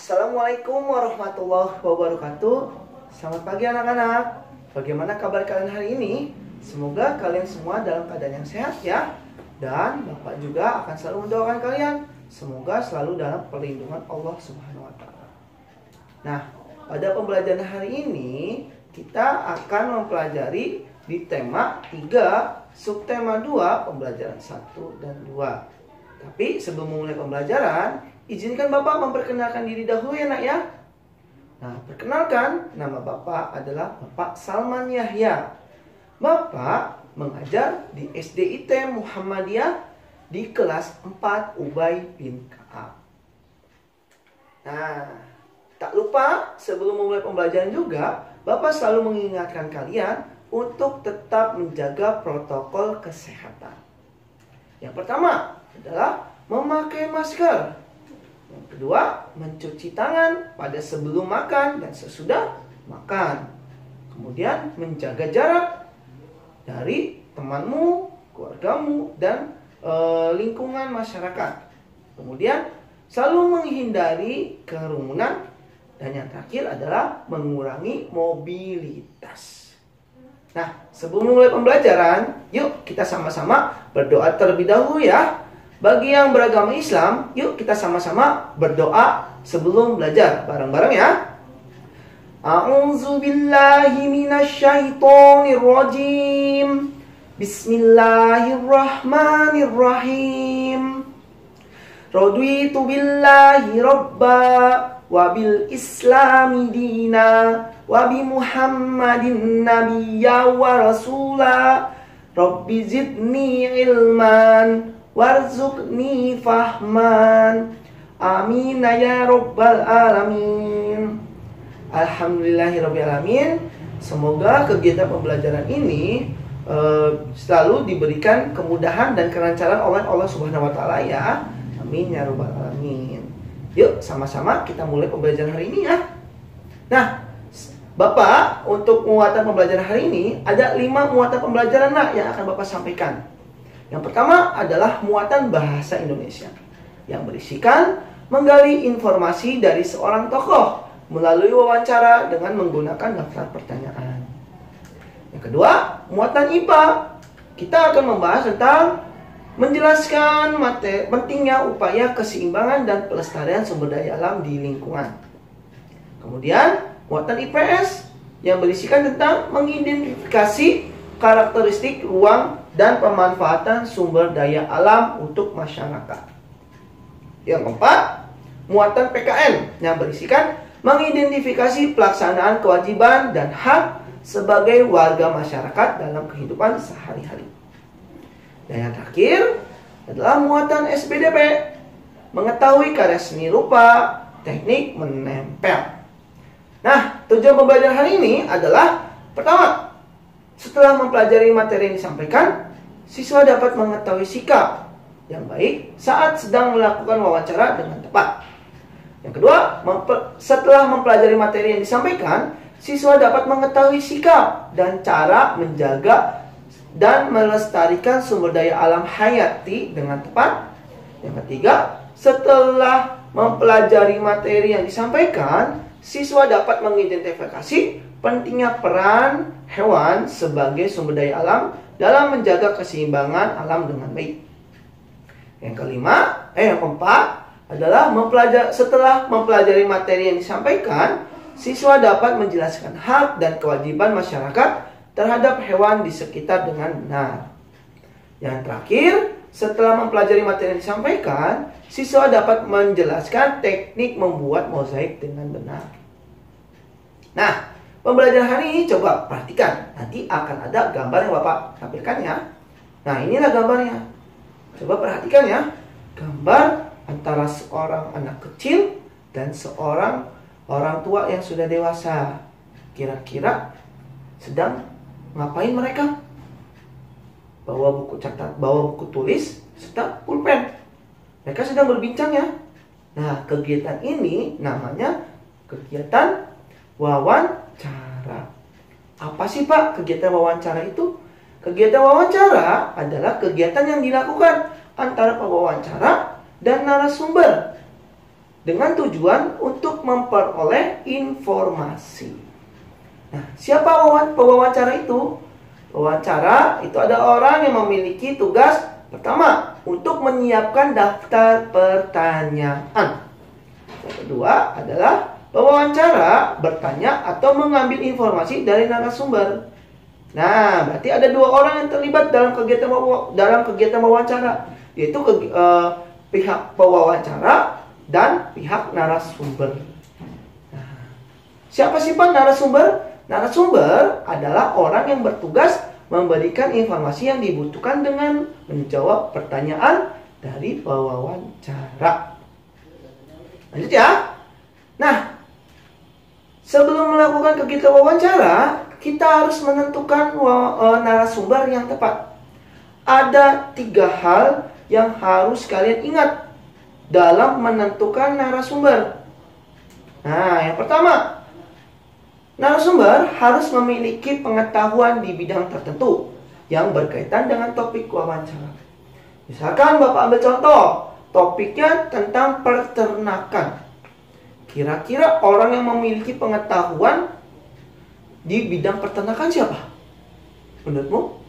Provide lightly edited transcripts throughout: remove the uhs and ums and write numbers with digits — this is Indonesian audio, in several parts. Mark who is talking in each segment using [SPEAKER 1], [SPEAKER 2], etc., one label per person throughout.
[SPEAKER 1] Assalamualaikum warahmatullahi wabarakatuh. Selamat pagi anak-anak. Bagaimana kabar kalian hari ini? Semoga kalian semua dalam keadaan yang sehat ya. Dan Bapak juga akan selalu mendoakan kalian semoga selalu dalam perlindungan Allah Subhanahu wa taala. Nah, pada pembelajaran hari ini kita akan mempelajari di tema 3, subtema 2, pembelajaran 1 dan 2. Tapi sebelum memulai pembelajaran, izinkan Bapak memperkenalkan diri dahulu ya nak ya. Nah, perkenalkan, nama Bapak adalah Bapak Salman Yahya. Bapak mengajar di SDIT Muhammadiyah di kelas 4 Ubay bin Ka'ab. Nah, tak lupa sebelum memulai pembelajaran juga, Bapak selalu mengingatkan kalian untuk tetap menjaga protokol kesehatan. Yang pertama adalah memakai masker. Yang kedua, mencuci tangan pada sebelum makan dan sesudah makan. Kemudian menjaga jarak dari temanmu, keluargamu, dan lingkungan masyarakat. Kemudian selalu menghindari kerumunan. Dan yang terakhir adalah mengurangi mobilitas. Nah, sebelum mulai pembelajaran, yuk kita sama-sama berdoa terlebih dahulu ya. Bagi yang beragama Islam, yuk kita sama-sama berdoa sebelum belajar. Bareng-bareng ya. A'udzubillahi minasyaitonirrajim. Bismillahirrahmanirrahim. Raditu billahi rabba wa bil islami dina wa bi Muhammadin nabiyya wa rasula. Rabbi zidni ilman warzuqni fahman. Amin ya rabbal alamin. Alhamdulillahirabbil alamin. Semoga kegiatan pembelajaran ini selalu diberikan kemudahan dan kelancaran oleh Allah Subhanahu wa taala ya. Amin ya rabbal alamin. Yuk sama-sama kita mulai pembelajaran hari ini ya. Nah, Bapak untuk muatan pembelajaran hari ini ada 5 muatan pembelajaran yang akan Bapak sampaikan. Yang pertama adalah muatan bahasa Indonesia yang berisikan menggali informasi dari seorang tokoh melalui wawancara dengan menggunakan daftar pertanyaan. Yang kedua, muatan IPA. Kita akan membahas tentang menjelaskan pentingnya upaya keseimbangan dan pelestarian sumber daya alam di lingkungan. Kemudian, muatan IPS yang berisikan tentang mengidentifikasi karakteristik ruang dan pemanfaatan sumber daya alam untuk masyarakat. Yang keempat, muatan PKN yang berisikan mengidentifikasi pelaksanaan kewajiban dan hak sebagai warga masyarakat dalam kehidupan sehari-hari. Dan yang terakhir adalah muatan SBDP, mengetahui karya seni rupa, teknik menempel. Nah, tujuan pembelajaran hari ini adalah pertama, setelah mempelajari materi yang disampaikan, siswa dapat mengetahui sikap yang baik saat sedang melakukan wawancara dengan tepat. Yang kedua, setelah mempelajari materi yang disampaikan, siswa dapat mengetahui sikap dan cara menjaga dan melestarikan sumber daya alam hayati dengan tepat. Yang ketiga, setelah mempelajari materi yang disampaikan, siswa dapat mengidentifikasi pentingnya peran hewan sebagai sumber daya alam dalam menjaga keseimbangan alam dengan baik. Yang keempat adalah setelah mempelajari materi yang disampaikan, siswa dapat menjelaskan hak dan kewajiban masyarakat terhadap hewan di sekitar dengan benar. Yang terakhir, setelah mempelajari materi yang disampaikan, siswa dapat menjelaskan teknik membuat mozaik dengan benar. Nah, pembelajaran hari ini coba perhatikan. Nanti akan ada gambar yang Bapak tampilkan ya. Nah, inilah gambarnya. Coba perhatikan ya. Gambar antara seorang anak kecil dan seorang orang tua yang sudah dewasa. Kira-kira sedang ngapain mereka? Bawa buku tulis serta pulpen. Mereka sedang berbincang ya. Nah, kegiatan ini namanya kegiatan wawancara. Apa sih Pak kegiatan wawancara itu? Kegiatan wawancara adalah kegiatan yang dilakukan antara pewawancara dan narasumber dengan tujuan untuk memperoleh informasi. Nah, siapa pewawancara itu? Pewawancara itu ada orang yang memiliki tugas pertama untuk menyiapkan daftar pertanyaan. Yang kedua adalah pewawancara bertanya atau mengambil informasi dari narasumber. Nah, berarti ada dua orang yang terlibat dalam kegiatan wawancara, yaitu pihak pewawancara dan pihak narasumber. Nah, siapa sih Pak narasumber? Narasumber adalah orang yang bertugas memberikan informasi yang dibutuhkan dengan menjawab pertanyaan dari pewawancara. Lanjut ya. Nah, sebelum melakukan kegiatan wawancara, kita harus menentukan narasumber yang tepat. Ada 3 hal yang harus kalian ingat dalam menentukan narasumber. Nah, yang pertama, narasumber harus memiliki pengetahuan di bidang tertentu yang berkaitan dengan topik wawancara. Misalkan Bapak ambil contoh, topiknya tentang peternakan. Kira-kira orang yang memiliki pengetahuan di bidang peternakan siapa? Menurutmu?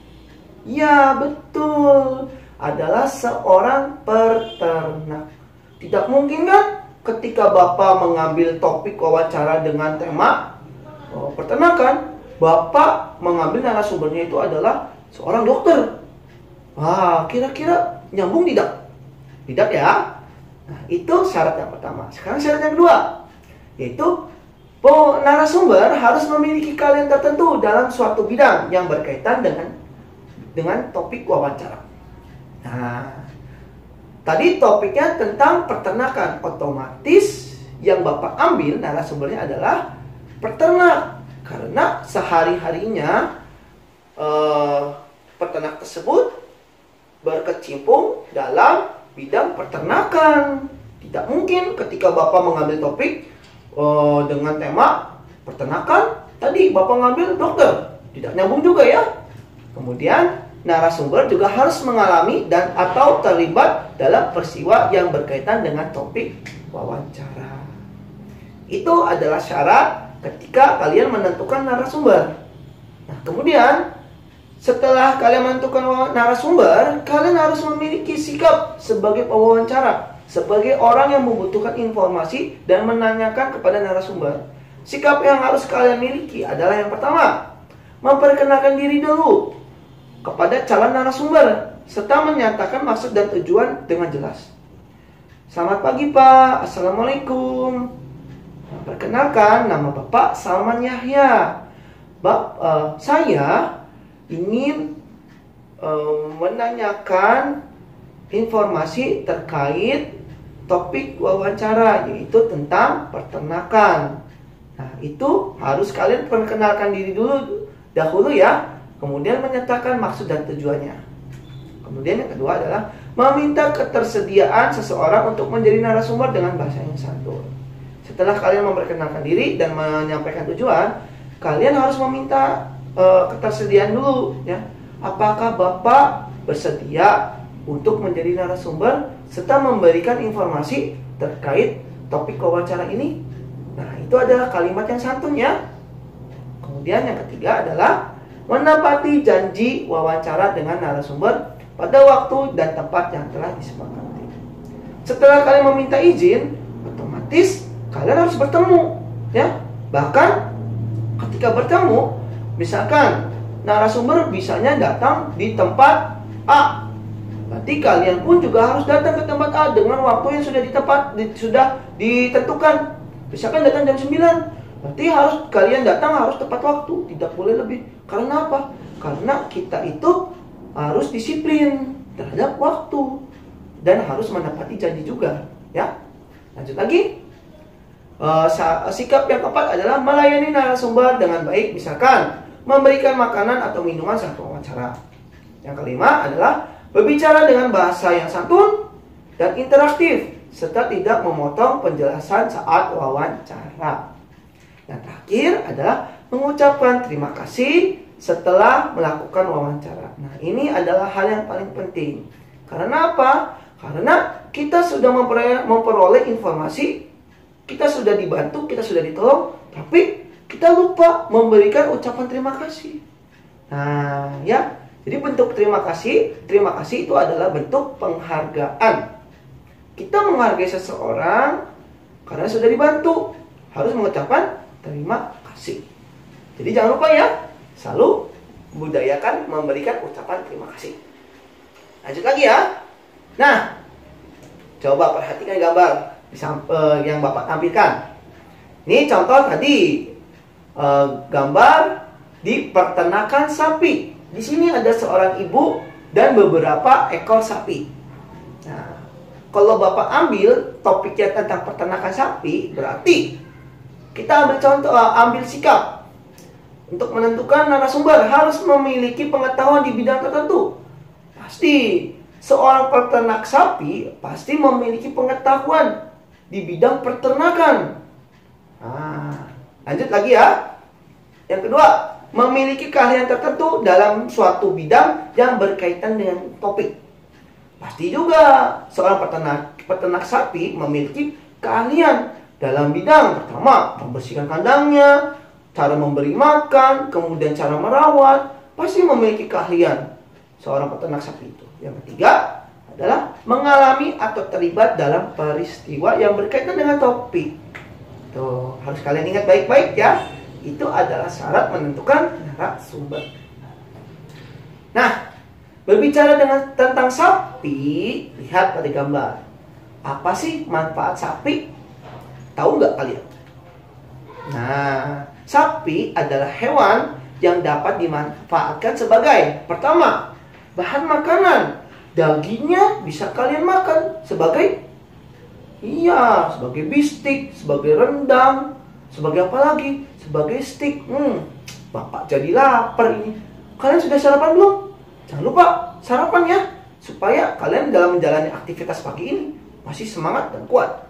[SPEAKER 1] Ya, betul. Adalah seorang peternak. Tidak mungkin kan ketika Bapak mengambil topik wawancara dengan tema peternakan, Bapak mengambil narasumbernya itu adalah seorang dokter. Wah, kira-kira nyambung tidak? Tidak ya? Nah, itu syarat yang pertama. Sekarang syarat yang kedua, yaitu narasumber harus memiliki keahlian tertentu dalam suatu bidang yang berkaitan dengan topik wawancara. Nah, tadi topiknya tentang peternakan. Otomatis yang Bapak ambil narasumbernya adalah peternak. Karena sehari-harinya peternak tersebut berkecimpung dalam bidang peternakan. Tidak mungkin ketika Bapak mengambil topik dengan tema peternakan, tadi Bapak ngambil dokter, tidak nyambung juga ya. Kemudian narasumber juga harus mengalami dan atau terlibat dalam peristiwa yang berkaitan dengan topik wawancara. Itu adalah syarat ketika kalian menentukan narasumber. Nah, kemudian setelah kalian menentukan narasumber, kalian harus memiliki sikap sebagai pewawancara, sebagai orang yang membutuhkan informasi dan menanyakan kepada narasumber. Sikap yang harus kalian miliki adalah yang pertama, memperkenalkan diri dulu kepada calon narasumber serta menyatakan maksud dan tujuan dengan jelas. Selamat pagi Pak, Assalamualaikum. Perkenalkan, nama Bapak Salman Yahya. Saya ingin menanyakan informasi terkait topik wawancara, yaitu tentang peternakan. Nah, itu harus kalian perkenalkan diri dahulu ya, kemudian menyatakan maksud dan tujuannya. Kemudian yang kedua adalah meminta ketersediaan seseorang untuk menjadi narasumber dengan bahasa yang santun. Setelah kalian memperkenalkan diri dan menyampaikan tujuan, kalian harus meminta ketersediaan dulu ya. Apakah Bapak bersedia untuk menjadi narasumber serta memberikan informasi terkait topik wawancara ini? Nah, itu adalah kalimat yang santun ya. Kemudian yang ketiga adalah menepati janji wawancara dengan narasumber pada waktu dan tempat yang telah disepakati. Setelah kalian meminta izin, otomatis kalian harus bertemu ya. Bahkan ketika bertemu, misalkan narasumber bisanya datang di tempat A, berarti kalian pun juga harus datang ke tempat A dengan waktu yang sudah ditentukan. Misalkan datang jam 9, berarti kalian datang harus tepat waktu, tidak boleh lebih. Karena apa? Karena kita itu harus disiplin terhadap waktu dan harus menepati janji juga ya. Lanjut lagi. Sikap yang keempat adalah melayani narasumber dengan baik, misalkan memberikan makanan atau minuman saat wawancara. Yang kelima adalah berbicara dengan bahasa yang santun dan interaktif serta tidak memotong penjelasan saat wawancara. Yang terakhir adalah mengucapkan terima kasih setelah melakukan wawancara. Nah, ini adalah hal yang paling penting. Karena apa? Karena kita sudah memperoleh informasi, kita sudah dibantu, kita sudah ditolong, tapi kita lupa memberikan ucapan terima kasih. Nah, ya. Jadi bentuk terima kasih itu adalah bentuk penghargaan. Kita menghargai seseorang karena sudah dibantu, harus mengucapkan terima kasih. Jadi jangan lupa ya, selalu budayakan memberikan ucapan terima kasih. Lanjut lagi ya. Nah, coba perhatikan gambar yang Bapak tampilkan. Ini contoh tadi gambar di peternakan sapi. Di sini ada seorang ibu dan beberapa ekor sapi. Nah, kalau Bapak ambil topiknya tentang peternakan sapi, berarti kita ambil sikap untuk menentukan narasumber harus memiliki pengetahuan di bidang tertentu. Pasti seorang peternak sapi pasti memiliki pengetahuan di bidang peternakan. Nah, lanjut lagi ya. Yang kedua, memiliki keahlian tertentu dalam suatu bidang yang berkaitan dengan topik. Pasti juga seorang peternak sapi memiliki keahlian dalam bidang pertama, membersihkan kandangnya, cara memberi makan, kemudian cara merawat. Pasti memiliki keahlian seorang peternak sapi itu. Yang ketiga adalah mengalami atau terlibat dalam peristiwa yang berkaitan dengan topik. Tuh, harus kalian ingat baik-baik ya. Itu adalah syarat menentukan narasumber. Nah, berbicara tentang sapi, lihat pada gambar. Apa sih manfaat sapi? Tahu nggak kalian? Nah, sapi adalah hewan yang dapat dimanfaatkan sebagai pertama, bahan makanan. Dagingnya bisa kalian makan sebagai bistik, sebagai rendang, sebagai apa lagi? Sebagai steak. Bapak jadi lapar ini. Kalian sudah sarapan belum? Jangan lupa sarapan ya, supaya kalian dalam menjalani aktivitas pagi ini masih semangat dan kuat.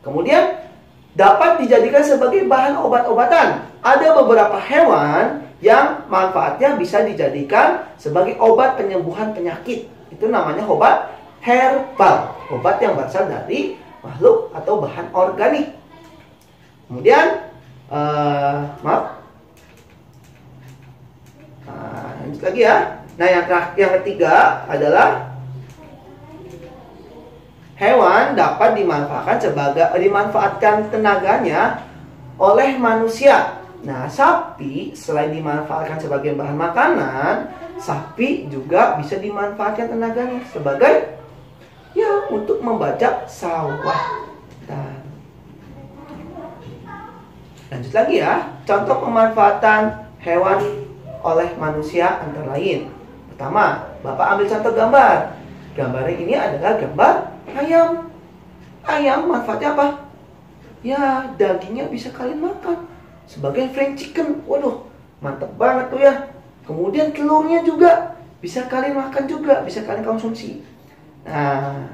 [SPEAKER 1] Kemudian dapat dijadikan sebagai bahan obat-obatan. Ada beberapa hewan yang manfaatnya bisa dijadikan sebagai obat penyembuhan penyakit. Itu namanya obat herbal, obat yang berasal dari makhluk atau bahan organik. Kemudian lanjut lagi ya. Nah, yang ketiga adalah hewan dapat dimanfaatkan tenaganya oleh manusia. Nah, sapi selain dimanfaatkan sebagai bahan makanan, sapi juga bisa dimanfaatkan tenaganya sebagai untuk membajak sawah. Lanjut lagi ya. Contoh pemanfaatan hewan oleh manusia antara lain. Pertama, Bapak ambil contoh gambar. Gambar ini adalah gambar ayam. Ayam manfaatnya apa? Ya, dagingnya bisa kalian makan sebagai fried chicken. Waduh, mantep banget tuh ya. Kemudian telurnya juga bisa kalian makan juga, bisa kalian konsumsi. Nah,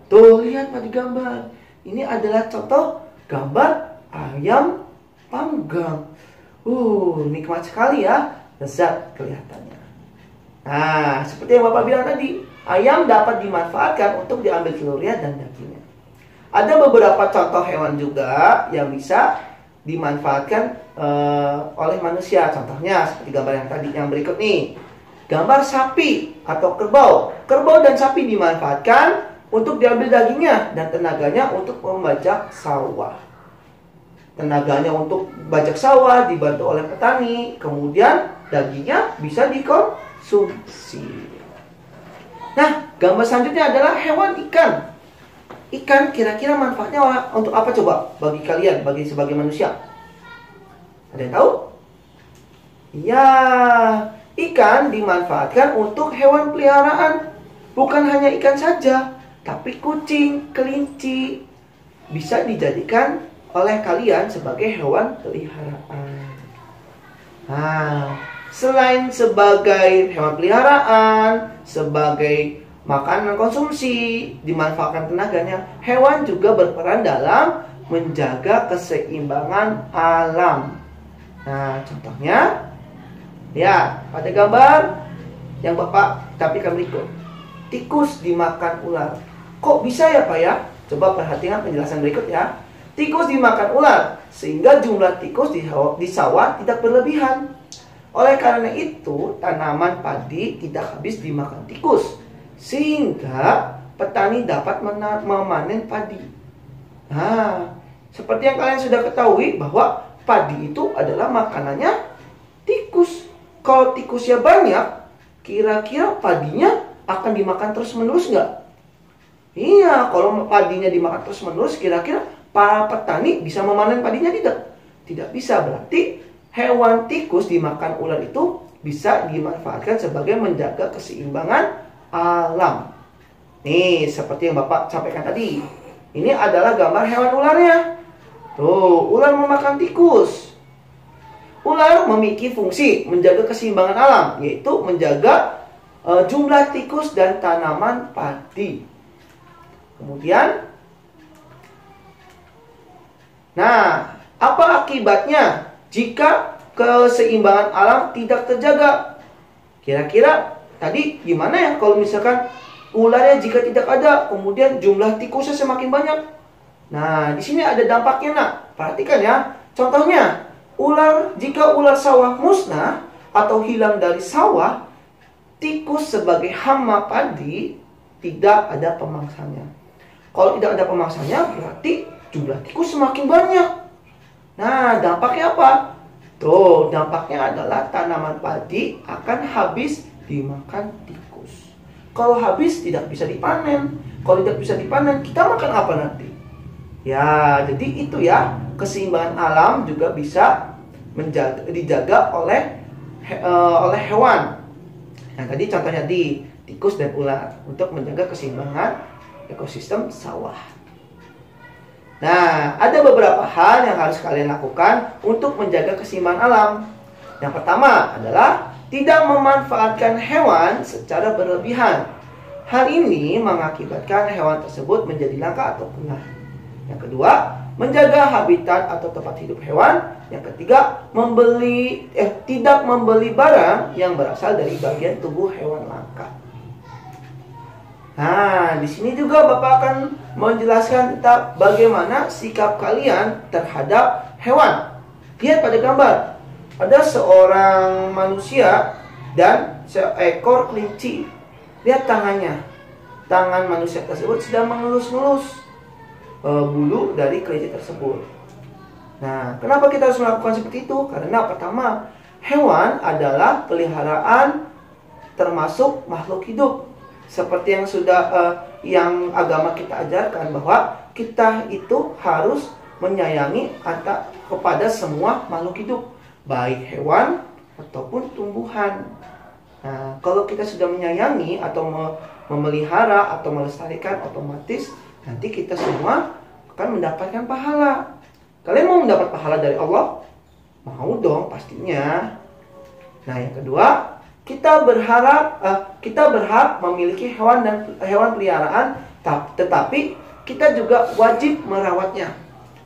[SPEAKER 1] tuh lihat pada gambar. Ini adalah contoh gambar ayam panggang. Nikmat sekali ya, lezat kelihatannya. Nah, seperti yang Bapak bilang tadi, ayam dapat dimanfaatkan untuk diambil telurnya dan dagingnya. Ada beberapa contoh hewan juga yang bisa dimanfaatkan oleh manusia. Contohnya seperti gambar yang tadi yang berikut nih. Gambar sapi atau kerbau. Kerbau dan sapi dimanfaatkan untuk diambil dagingnya dan tenaganya untuk membajak sawah. Tenaganya untuk bajak sawah dibantu oleh petani, kemudian dagingnya bisa dikonsumsi. Nah, gambar selanjutnya adalah hewan ikan. Ikan kira-kira manfaatnya untuk apa coba bagi kalian, sebagai manusia? Ada yang tahu? Ya, ikan dimanfaatkan untuk hewan peliharaan. Bukan hanya ikan saja, tapi kucing, kelinci bisa dijadikan oleh kalian sebagai hewan peliharaan. Nah, selain sebagai hewan peliharaan, sebagai makanan konsumsi, dimanfaatkan tenaganya, hewan juga berperan dalam menjaga keseimbangan alam. Nah, contohnya, ya, pada gambar yang Bapak tampilkan berikut. Tikus dimakan ular. Kok bisa ya Pak ya? Coba perhatikan penjelasan berikut ya. Tikus dimakan ular, sehingga jumlah tikus di sawah tidak berlebihan. Oleh karena itu, tanaman padi tidak habis dimakan tikus, sehingga petani dapat memanen padi. Nah, seperti yang kalian sudah ketahui bahwa padi itu adalah makanannya tikus. Kalau tikusnya banyak, kira-kira padinya akan dimakan terus-menerus nggak? Iya, kalau padinya dimakan terus-menerus, kira-kira para petani bisa memanen padinya tidak? Tidak bisa, berarti hewan tikus dimakan ular itu bisa dimanfaatkan sebagai menjaga keseimbangan alam. Nih, seperti yang Bapak sampaikan tadi. Ini adalah gambar hewan ularnya. Tuh, ular memakan tikus. Ular memiliki fungsi menjaga keseimbangan alam, yaitu menjaga jumlah tikus dan tanaman padi. Kemudian, nah, apa akibatnya jika keseimbangan alam tidak terjaga? Kira-kira tadi gimana ya kalau misalkan ularnya jika tidak ada, kemudian jumlah tikusnya semakin banyak? Nah, di sini ada dampaknya, nak. Perhatikan ya. Contohnya, jika ular sawah musnah atau hilang dari sawah, tikus sebagai hama padi tidak ada pemangsanya. Kalau tidak ada pemangsanya, berarti jumlah tikus semakin banyak. Nah, dampaknya apa? Tuh, dampaknya adalah tanaman padi akan habis dimakan tikus. Kalau habis, tidak bisa dipanen. Kalau tidak bisa dipanen, kita makan apa nanti? Ya, jadi itu ya, keseimbangan alam juga bisa dijaga oleh hewan. Nah, tadi contohnya di tikus dan ular untuk menjaga keseimbangan ekosistem sawah. Nah, ada beberapa hal yang harus kalian lakukan untuk menjaga keseimbangan alam. Yang pertama adalah tidak memanfaatkan hewan secara berlebihan. Hal ini mengakibatkan hewan tersebut menjadi langka atau punah. Yang kedua, menjaga habitat atau tempat hidup hewan. Yang ketiga, tidak membeli barang yang berasal dari bagian tubuh hewan langka. Nah, di sini juga Bapak akan menjelaskan tentang bagaimana sikap kalian terhadap hewan. Lihat pada gambar, ada seorang manusia dan seekor kelinci. Lihat tangannya. Tangan manusia tersebut sedang mengelus-ngelus bulu dari kelinci tersebut. Nah, kenapa kita harus melakukan seperti itu? Karena pertama, hewan adalah peliharaan termasuk makhluk hidup. Seperti yang yang agama kita ajarkan bahwa kita itu harus menyayangi kepada semua makhluk hidup, baik hewan ataupun tumbuhan. Nah, kalau kita sudah menyayangi atau memelihara atau melestarikan, otomatis nanti kita semua akan mendapatkan pahala. Kalian mau mendapat pahala dari Allah? Mau dong pastinya. Nah, yang kedua, kita berhak memiliki hewan peliharaan, tetapi kita juga wajib merawatnya.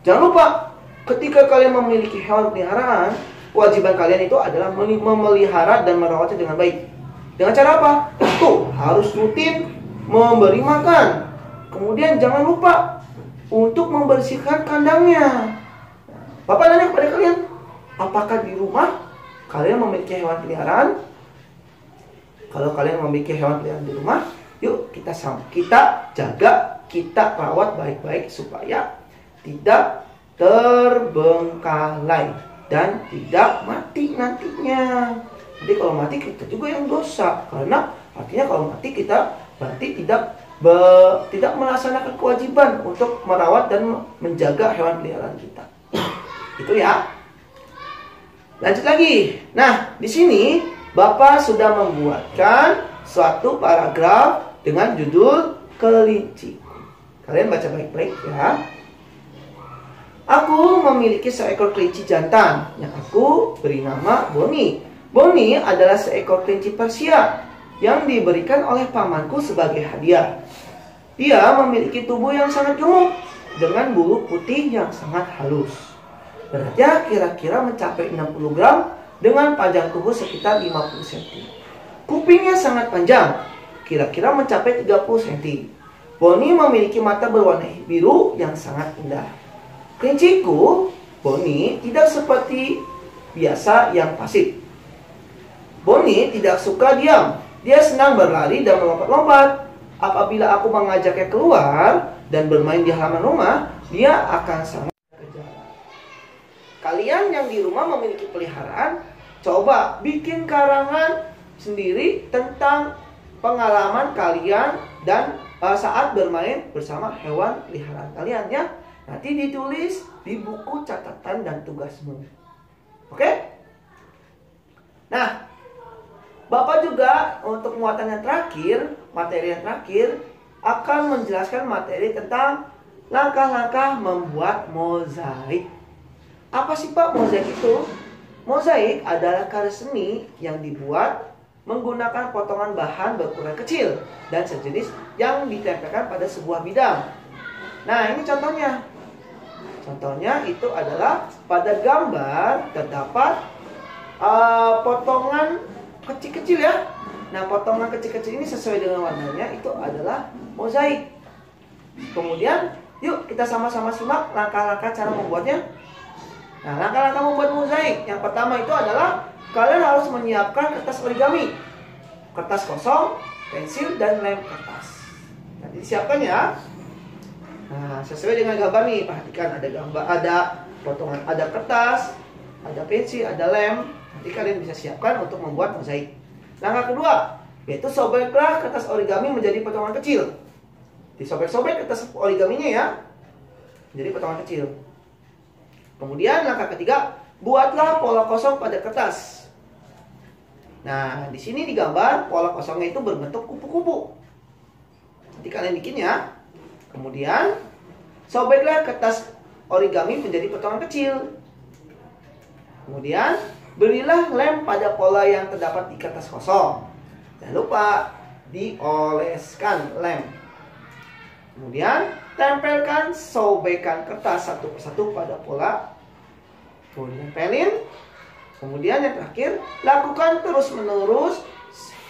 [SPEAKER 1] Jangan lupa, ketika kalian memiliki hewan peliharaan, kewajiban kalian itu adalah memelihara dan merawatnya dengan baik. Dengan cara apa? Tuh, harus rutin memberi makan. Kemudian jangan lupa untuk membersihkan kandangnya. Bapak nanya kepada kalian, apakah di rumah kalian memiliki hewan peliharaan? Kalau kalian memiliki hewan peliharaan di rumah, yuk kita jaga, kita rawat baik-baik supaya tidak terbengkalai dan tidak mati nantinya. Jadi kalau mati kita juga yang dosa, karena artinya kalau mati kita berarti tidak melaksanakan kewajiban untuk merawat dan menjaga hewan peliharaan kita. Itu ya. Lanjut lagi. Nah, di sini Bapak sudah membuatkan suatu paragraf dengan judul kelinci. Kalian baca baik-baik ya. Aku memiliki seekor kelinci jantan yang aku beri nama Boni. Boni adalah seekor kelinci Persia yang diberikan oleh pamanku sebagai hadiah. Dia memiliki tubuh yang sangat gemuk dengan bulu putih yang sangat halus. Beratnya kira-kira mencapai 60 gram dengan panjang tubuh sekitar 50 cm. Kupingnya sangat panjang, kira-kira mencapai 30 cm. Boni memiliki mata berwarna biru yang sangat indah. Kelinciku, Boni tidak seperti biasa yang pasif. Boni tidak suka diam. Dia senang berlari dan melompat-lompat. Apabila aku mengajaknya keluar dan bermain di halaman rumah, dia akan sangat kejar. Kalian yang di rumah memiliki peliharaan, coba bikin karangan sendiri tentang pengalaman kalian dan saat bermain bersama hewan peliharaan kalian ya. Nanti ditulis di buku catatan dan tugasmu. Oke? Nah, Bapak juga untuk muatan yang terakhir, materi yang terakhir akan menjelaskan materi tentang langkah-langkah membuat mozaik. Apa sih Pak mozaik itu? Mozaik adalah karya seni yang dibuat menggunakan potongan bahan berukuran kecil dan sejenis yang ditempelkan pada sebuah bidang. Nah, ini contohnya. Contohnya itu adalah pada gambar terdapat potongan kecil-kecil ya. Nah, potongan kecil-kecil ini sesuai dengan warnanya itu adalah mozaik. Kemudian, yuk kita sama-sama simak langkah-langkah cara membuatnya. Nah, langkah-langkah membuat mozaik. Yang pertama itu adalah kalian harus menyiapkan kertas origami, kertas kosong, pensil, dan lem kertas. Nanti disiapkan ya. Nah, sesuai dengan gambar nih, perhatikan ada gambar, ada potongan, ada kertas, ada pensil, ada lem. Nanti kalian bisa siapkan untuk membuat mozaik. Langkah kedua, yaitu sobeklah kertas origami menjadi potongan kecil. Disobek-sobek kertas origaminya ya, menjadi potongan kecil. Kemudian langkah ketiga, buatlah pola kosong pada kertas. Nah, di sini digambar pola kosongnya itu berbentuk kupu-kupu. Nanti kalian bikin ya. Kemudian sobeklah kertas origami menjadi potongan kecil. Kemudian berilah lem pada pola yang terdapat di kertas kosong. Jangan lupa dioleskan lem. Kemudian tempelkan sobekan kertas satu persatu pada pola. Kemudian tempelin. Kemudian yang terakhir, lakukan terus-menerus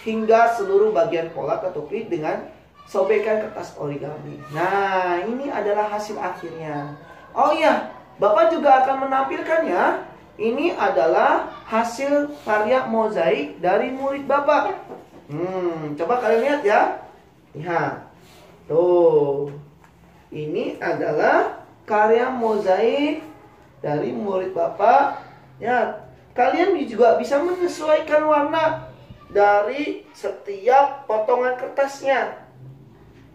[SPEAKER 1] hingga seluruh bagian pola tertutupi dengan sobekan kertas origami. Nah, ini adalah hasil akhirnya. Oh iya, Bapak juga akan menampilkannya. Ini adalah hasil karya mozaik dari murid Bapak. Coba kalian lihat ya. Lihat. Tuh. Ini adalah karya mozaik dari murid Bapak. Ya, kalian juga bisa menyesuaikan warna dari setiap potongan kertasnya.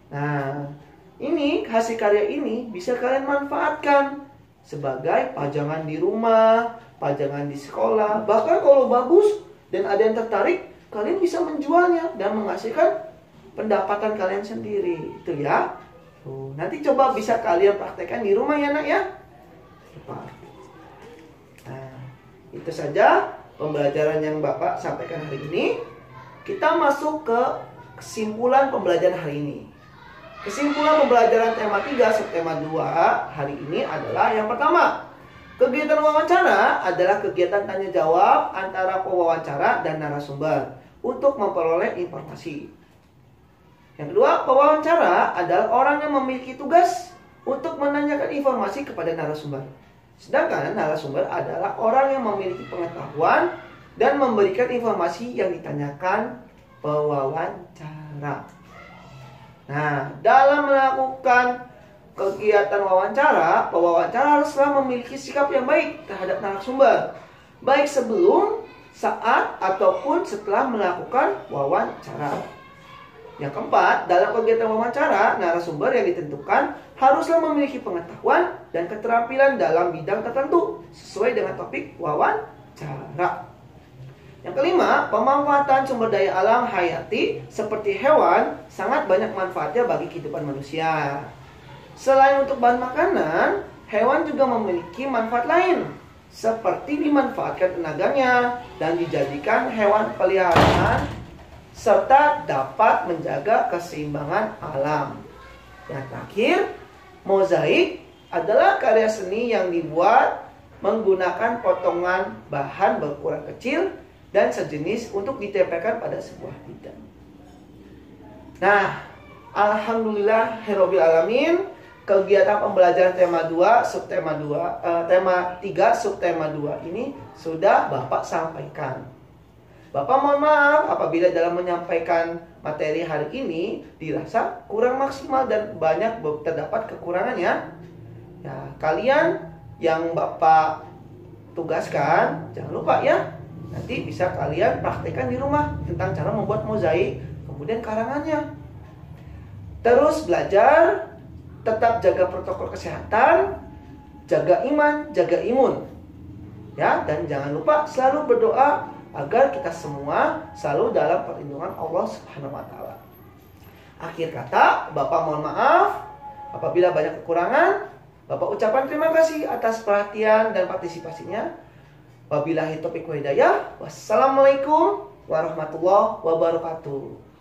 [SPEAKER 1] Nah, ini hasil karya ini bisa kalian manfaatkan sebagai pajangan di rumah, pajangan di sekolah. Bahkan kalau bagus dan ada yang tertarik, kalian bisa menjualnya dan menghasilkan pendapatan kalian sendiri. Itu ya. Tuh, nanti coba bisa kalian praktekkan di rumah ya nak ya. Nah, itu saja pembelajaran yang Bapak sampaikan hari ini. Kita masuk ke kesimpulan pembelajaran hari ini. Kesimpulan pembelajaran tema 3 subtema 2 hari ini adalah yang pertama, kegiatan wawancara adalah kegiatan tanya jawab antara pewawancara dan narasumber untuk memperoleh informasi. Yang kedua, pewawancara adalah orang yang memiliki tugas untuk menanyakan informasi kepada narasumber. Sedangkan narasumber adalah orang yang memiliki pengetahuan dan memberikan informasi yang ditanyakan pewawancara. Nah, dalam melakukan kegiatan wawancara, pewawancara haruslah memiliki sikap yang baik terhadap narasumber, baik sebelum, saat, ataupun setelah melakukan wawancara. Yang keempat, dalam kegiatan wawancara, narasumber yang ditentukan haruslah memiliki pengetahuan dan keterampilan dalam bidang tertentu sesuai dengan topik wawancara. Yang kelima, pemanfaatan sumber daya alam hayati seperti hewan sangat banyak manfaatnya bagi kehidupan manusia. Selain untuk bahan makanan, hewan juga memiliki manfaat lain, seperti dimanfaatkan tenaganya dan dijadikan hewan peliharaan, serta dapat menjaga keseimbangan alam. Yang terakhir, mozaik adalah karya seni yang dibuat menggunakan potongan bahan berukuran kecil dan sejenis untuk ditempelkan pada sebuah bidang. Nah, Alhamdulillahirabbil alamin. Kegiatan pembelajaran tema 2, subtema 2, tema 3, subtema 2 ini sudah Bapak sampaikan. Bapak mohon maaf apabila dalam menyampaikan materi hari ini dirasa kurang maksimal dan banyak terdapat kekurangannya. Ya, kalian yang Bapak tugaskan, jangan lupa ya, nanti bisa kalian praktekkan di rumah tentang cara membuat mozaik, kemudian karangannya. Terus belajar, tetap jaga protokol kesehatan, jaga iman, jaga imun. Ya, dan jangan lupa selalu berdoa agar kita semua selalu dalam perlindungan Allah Subhanahu wa taala. Akhir kata, Bapak mohon maaf apabila banyak kekurangan. Bapak ucapkan terima kasih atas perhatian dan partisipasinya. Wabillahi taufiq wal hidayah. Wassalamualaikum warahmatullahi wabarakatuh.